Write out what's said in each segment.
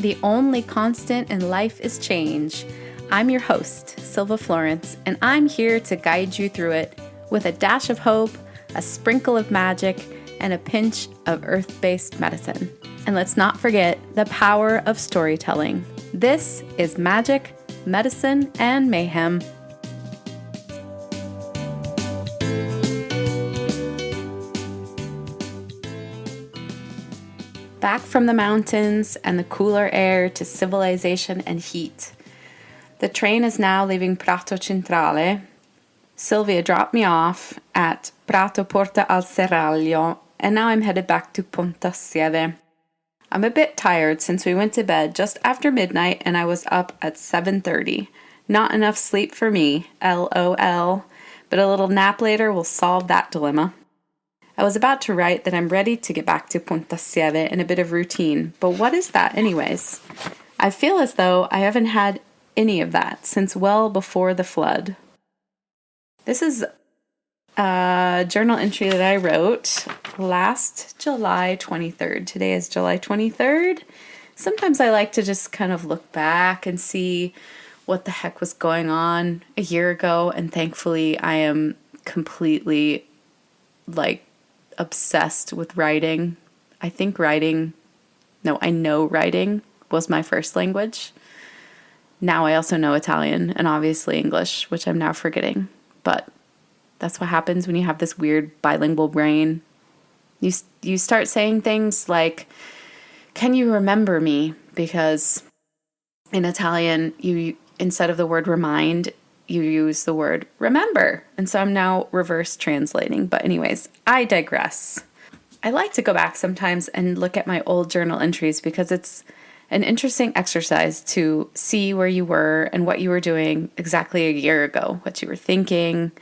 The only constant in life is change. I'm your host, Silva Florence, and I'm here to guide you through it with a dash of hope, a sprinkle of magic, and a pinch of earth-based medicine. And let's not forget the power of storytelling. This is Magic, Medicine, and Mayhem. Back from the mountains and the cooler air to civilization and heat. The train is now leaving Prato Centrale. Sylvia dropped me off at Prato Porta al Serraglio, and now I'm headed back to Pontassieve. I'm a bit tired since we went to bed just after midnight and I was up at 7:30. Not enough sleep for me, LOL, but a little nap later will solve that dilemma. I was about to write that I'm ready to get back to Pontassieve in a bit of routine, but what is that anyways? I feel as though I haven't had any of that since well before the flood. This is a journal entry that I wrote last July 23rd. Today is July 23rd. Sometimes I like to just kind of look back and see what the heck was going on a year ago, and thankfully I am completely obsessed with writing. I know writing was my first language. Now I also know Italian and obviously English, which I'm now forgetting. But that's what happens when you have this weird bilingual brain. You start saying things like, "Can you remember me?" Because in Italian, you instead of the word remind, you use the word remember. And so I'm now reverse translating. But anyways, I digress. I like to go back sometimes and look at my old journal entries because it's an interesting exercise to see where you were and what you were doing exactly a year ago, what you were thinking.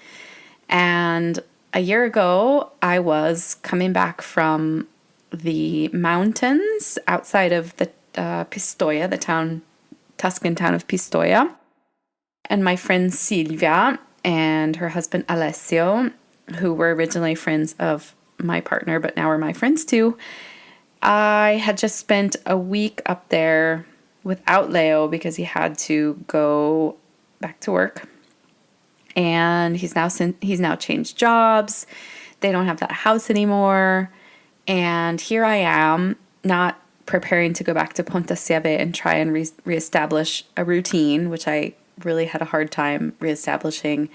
And a year ago, I was coming back from the mountains outside of the Pistoia, the Tuscan town of Pistoia. And my friend Silvia and her husband Alessio, who were originally friends of my partner, but now are my friends too. I had just spent a week up there without Leo because he had to go back to work. And he's now changed jobs. They don't have that house anymore. And here I am, not preparing to go back to Pontassieve and try and reestablish a routine, which I really had a hard time reestablishing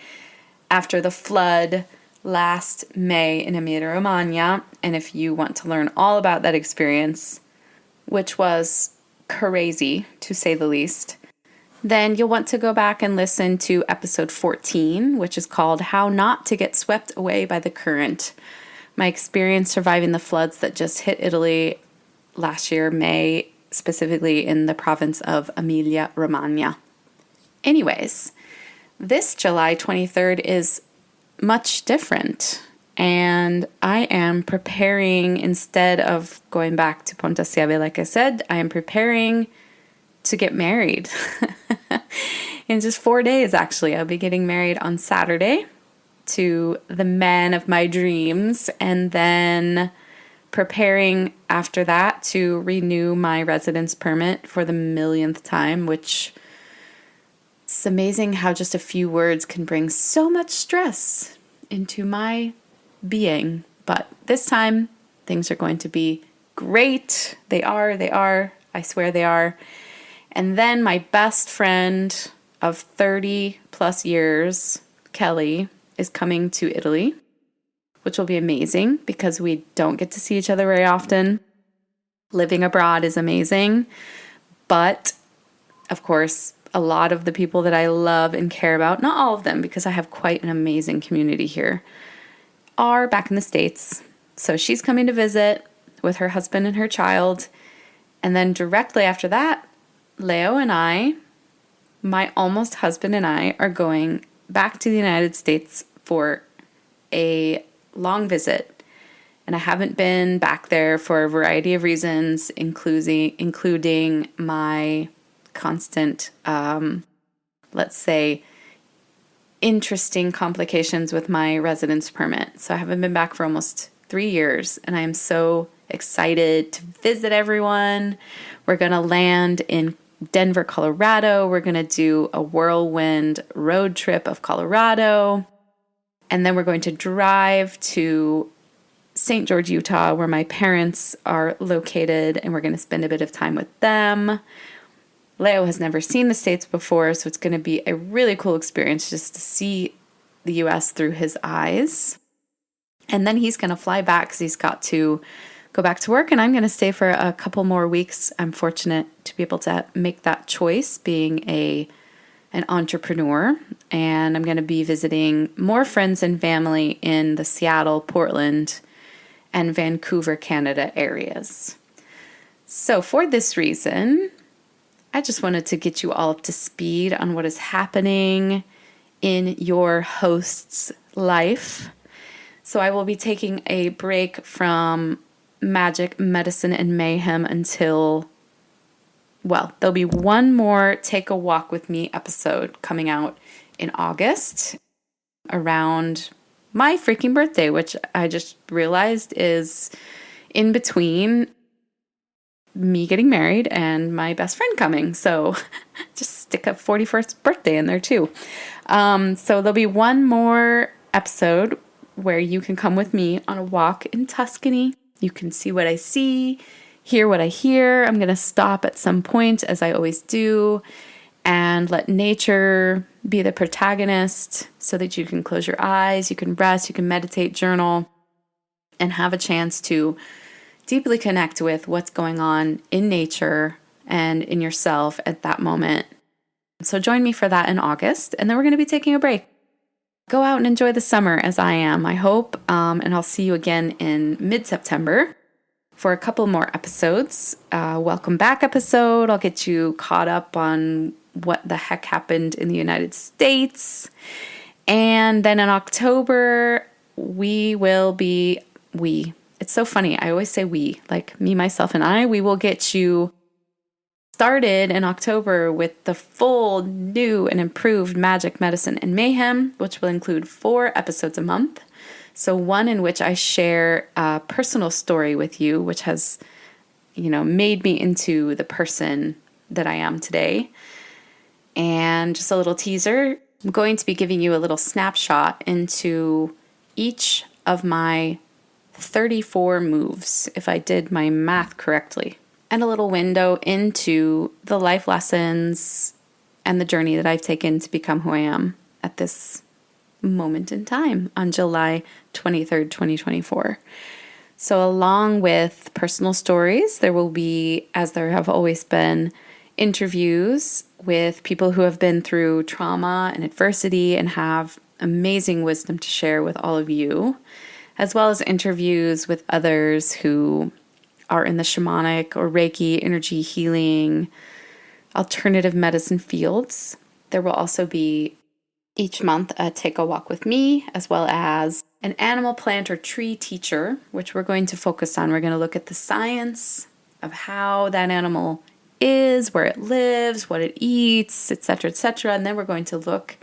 after the flood last May in Emilia-Romagna. And if you want to learn all about that experience, which was crazy to say the least, then you'll want to go back and listen to episode 14, which is called How Not to Get Swept Away by the Current. My experience surviving the floods that just hit Italy last year, May, specifically in the province of Emilia-Romagna. Anyways, this July 23rd is much different, and I am preparing, instead of going back to Pontassieve, like I said, I am preparing to get married. In just 4 days, actually. I'll be getting married on Saturday to the man of my dreams, and then preparing after that to renew my residence permit for the millionth time, which it's amazing how just a few words can bring so much stress into my being. But this time, things are going to be great. They are. I swear they are. And then my best friend of 30 plus years, Kelly, is coming to Italy, which will be amazing because we don't get to see each other very often. Living abroad is amazing. But, of course, a lot of the people that I love and care about, not all of them because I have quite an amazing community here, are back in the States. So she's coming to visit with her husband and her child. And then directly after that, Leo and I, my almost husband and I, are going back to the United States for a long visit. And I haven't been back there for a variety of reasons, including my constant, let's say, interesting complications with my residence permit. So I haven't been back for almost 3 years, and I am so excited to visit everyone. We're going to land in Denver, Colorado. We're going to do a whirlwind road trip of Colorado. And then we're going to drive to St. George, Utah, where my parents are located, and we're going to spend a bit of time with them. Leo has never seen the States before, so it's going to be a really cool experience just to see the U.S. through his eyes. And then he's going to fly back because he's got to go back to work, and I'm going to stay for a couple more weeks. I'm fortunate to be able to make that choice, being an entrepreneur, and I'm going to be visiting more friends and family in the Seattle, Portland, and Vancouver, Canada areas. So for this reason, I just wanted to get you all up to speed on what is happening in your host's life. So I will be taking a break from magic, medicine, and mayhem until, well, there'll be one more Take a Walk with Me episode coming out in August around my freaking birthday, which I just realized is in between me getting married and my best friend coming. So just stick a 41st birthday in there too. So there'll be one more episode where you can come with me on a walk in Tuscany. You can see what I see, hear what I hear. I'm going to stop at some point, as I always do, and let nature be the protagonist so that you can close your eyes, you can rest, you can meditate, journal, and have a chance to deeply connect with what's going on in nature and in yourself at that moment. So join me for that in August, and then we're going to be taking a break. Go out and enjoy the summer as I am, I hope, and I'll see you again in mid-September for a couple more episodes. Welcome back episode. I'll get you caught up on what the heck happened in the United States. And then in October, it's so funny. I always say we, like me, myself, and I, we will get you started in October with the full new and improved Magic, Medicine, and Mayhem, which will include 4 episodes a month. So one in which I share a personal story with you, which has, made me into the person that I am today. And just a little teaser, I'm going to be giving you a little snapshot into each of my 34 moves, if I did my math correctly, and a little window into the life lessons and the journey that I've taken to become who I am at this moment in time on July 23rd, 2024. So along with personal stories, there will be, as there have always been, interviews with people who have been through trauma and adversity and have amazing wisdom to share with all of you, as well as interviews with others who are in the shamanic or Reiki, energy healing, alternative medicine fields. There will also be each month a Take a Walk with Me, as well as an animal, plant, or tree teacher, which we're going to focus on. We're going to look at the science of how that animal is, where it lives, what it eats, etc., etc. And then we're going to look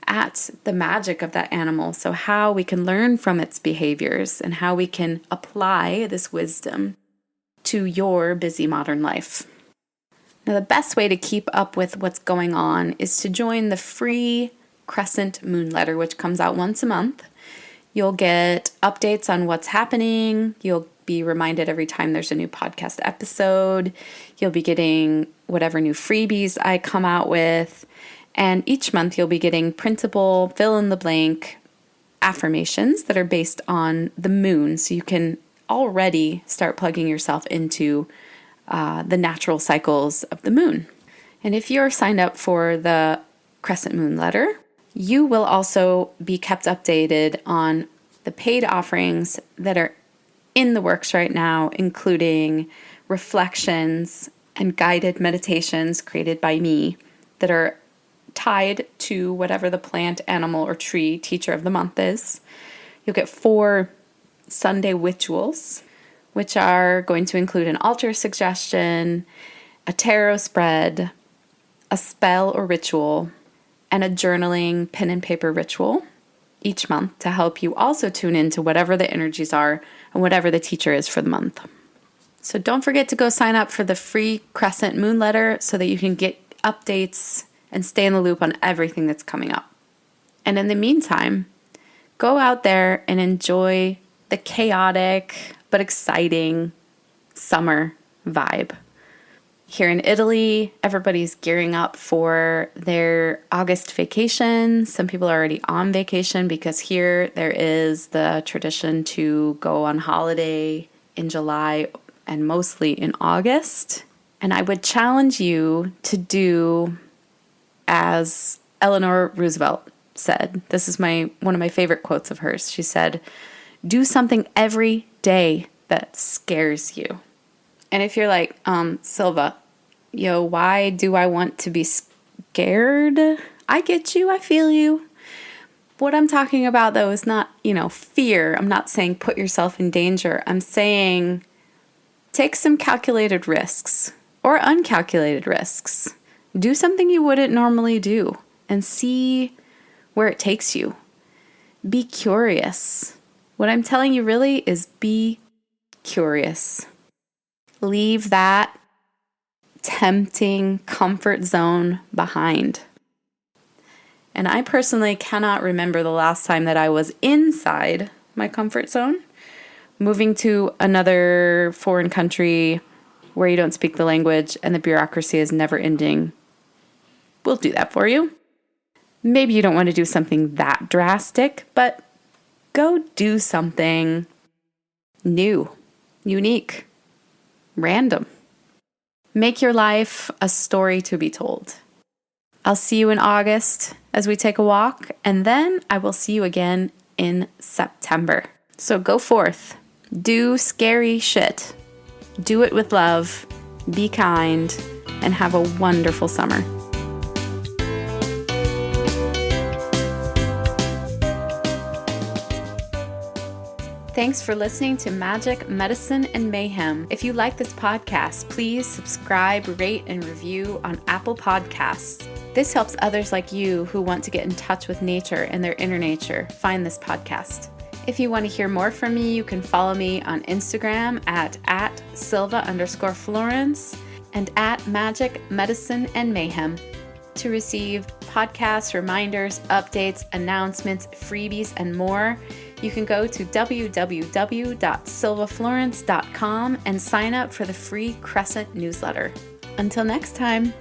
at the magic of that animal, so how we can learn from its behaviors and how we can apply this wisdom to your busy modern life. Now, the best way to keep up with what's going on is to join the free Crescent Moon Letter, which comes out once a month. You'll get updates on what's happening. You'll be reminded every time there's a new podcast episode. You'll be getting whatever new freebies I come out with. And each month you'll be getting printable, fill-in-the-blank affirmations that are based on the moon. So you can already start plugging yourself into the natural cycles of the moon. And if you're signed up for the Crescent Moon Letter, you will also be kept updated on the paid offerings that are in the works right now, including reflections and guided meditations created by me that are tied to whatever the plant, animal, or tree teacher of the month is. You'll get 4 Sunday rituals, which are going to include an altar suggestion, a tarot spread, a spell or ritual, and a journaling pen and paper ritual each month to help you also tune into whatever the energies are and whatever the teacher is for the month. So don't forget to go sign up for the free Crescent Moon Letter so that you can get updates and stay in the loop on everything that's coming up. And in the meantime, go out there and enjoy the chaotic but exciting summer vibe. Here in Italy, everybody's gearing up for their August vacation. Some people are already on vacation because here there is the tradition to go on holiday in July and mostly in August. And I would challenge you to do as Eleanor Roosevelt said. This is one of my favorite quotes of hers. She said, "Do something every day that scares you." And if you're like, Silva, why do I want to be scared? I get you. I feel you. What I'm talking about, though, is not, fear. I'm not saying put yourself in danger. I'm saying take some calculated risks or uncalculated risks. Do something you wouldn't normally do and see where it takes you. Be curious. What I'm telling you really is be curious. Leave that tempting comfort zone behind. And I personally cannot remember the last time that I was inside my comfort zone. Moving to another foreign country where you don't speak the language and the bureaucracy is never ending will do that for you. Maybe you don't want to do something that drastic, but go do something new, unique, random. Make your life a story to be told. I'll see you in August as we take a walk, and then I will see you again in September. So go forth, do scary shit, do it with love, be kind, and have a wonderful summer. Thanks for listening to Magic, Medicine, and Mayhem. If you like this podcast, please subscribe, rate, and review on Apple Podcasts. This helps others like you who want to get in touch with nature and their inner nature find this podcast. If you want to hear more from me, you can follow me on Instagram at Silva_Florence and at Magic, Medicine, and Mayhem. To receive podcasts, reminders, updates, announcements, freebies, and more, you can go to www.silvaflorence.com and sign up for the free Crescent newsletter. Until next time.